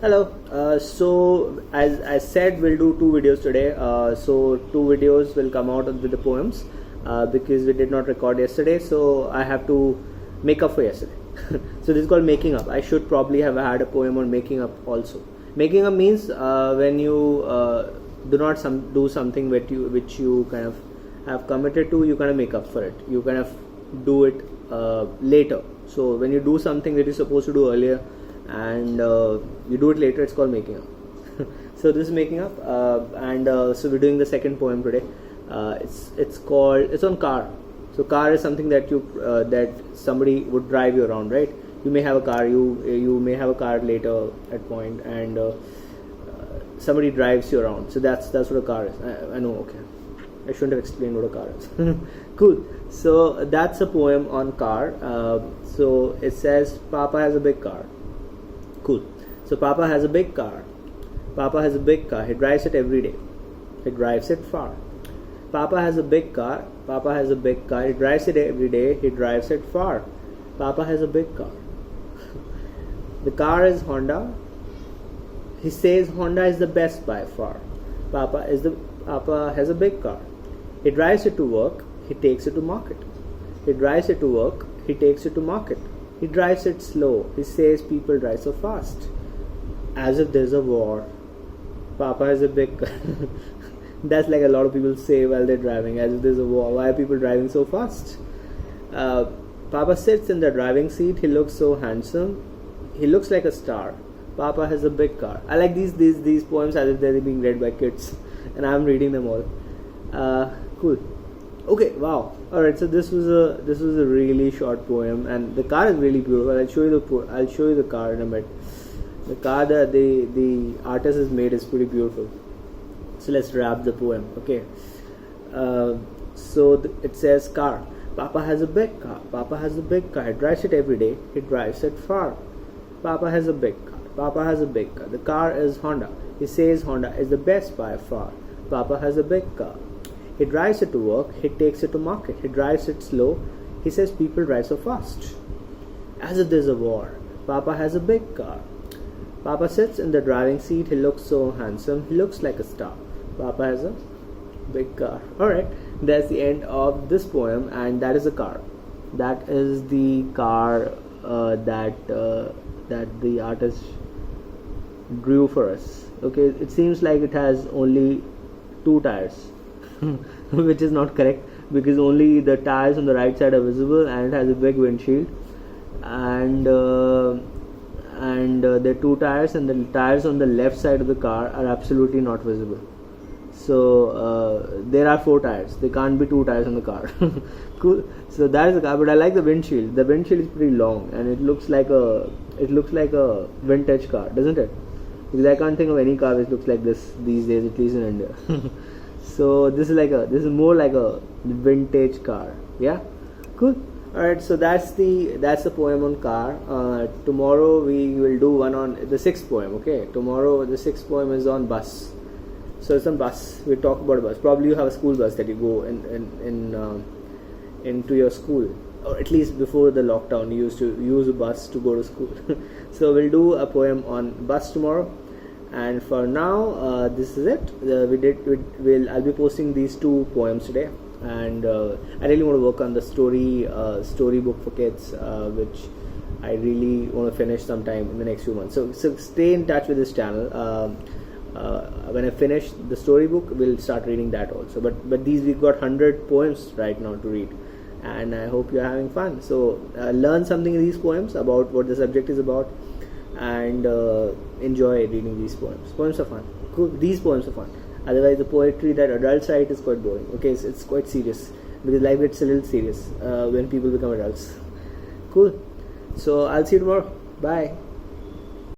Hello. So as I said, we'll do two videos today. So two videos will come out with the poems because we did not record yesterday. So I have to make up for yesterday. So this is called making up. I should probably have had a poem on making up also. Making up means when you do not do something which you kind of have committed to, you kind of make up for it. You kind of do it later. So when you do something that you're supposed to do earlier and you do it later, it's called making up. So this is making up, and so we're doing the second poem today. It's on car. So car is something that that somebody would drive you around, right? You may have a car, you may have a car later at point, and somebody drives you around. So that's what a car is. I know, okay, I shouldn't have explained what a car is. Cool. So that's a poem on car. So it says, Papa has a big car. Cool. So Papa has a big car. Papa has a big car. He drives it every day. He drives it far. Papa has a big car. Papa has a big car. He drives it every day. He drives it far. Papa has a big car. The car is Honda. He says Honda is the best by far. Papa has a big car. He drives it to work. He takes it to market. He drives it to work. He takes it to market. He drives it slow. He says people drive so fast. As if there's a war. Papa has a big car. That's like a lot of people say while they're driving. As if there's a war. Why are people driving so fast? Papa sits in the driving seat. He looks so handsome. He looks like a star. Papa has a big car. I like these poems as if they're being read by kids, and I'm reading them all. Cool. Okay, wow. Alright, so this was a really short poem, and the car is really beautiful. I'll show you the car in a bit. The car that the artist has made is pretty beautiful. So let's wrap the poem. Okay. It says car. Papa has a big car. Papa has a big car. He drives it every day. He drives it far. Papa has a big car. Papa has a big car. The car is Honda. He says Honda is the best by far. Papa has a big car. He drives it to work. He takes it to market. He drives it slow. He says people drive so fast. As if there's a war. Papa has a big car. Papa sits in the driving seat. He looks so handsome. He looks like a star. Papa has a big car. Alright, that's the end of this poem, and that is a car. That is the car that the artist drew for us. Okay, it seems like it has only two tires. Which is not correct, because only the tires on the right side are visible, and it has a big windshield, and there are two tires, and the tires on the left side of the car are absolutely not visible. So there are four tires. There can't be two tires on the car. Cool. So that is the car, but I like the windshield. The windshield is pretty long, and it looks like a vintage car, doesn't it? Because I can't think of any car which looks like this these days, at least in India. So this is more like a vintage car. Yeah, cool. Alright, so that's the poem on car. Tomorrow we will do one on the sixth poem. Okay, tomorrow the sixth poem is on bus. So it's on bus. We'll talk about a bus. Probably you have a school bus that you go into your school, or at least before the lockdown you used to use a bus to go to school. So we'll do a poem on bus tomorrow. And for now, this is it. I'll be posting these two poems today, and I really want to work on the storybook for kids, which I really want to finish sometime in the next few months. So stay in touch with this channel. When I finish the storybook, we'll start reading that also. But we've got 100 poems right now to read, and I hope you're having fun. So learn something in these poems about what the subject is about, and enjoy reading these poems. Poems are fun. Cool. These poems are fun. Otherwise, the poetry that adults write is quite boring. Okay, it's quite serious, because life gets a little serious when people become adults. Cool. So I'll see you tomorrow. Bye.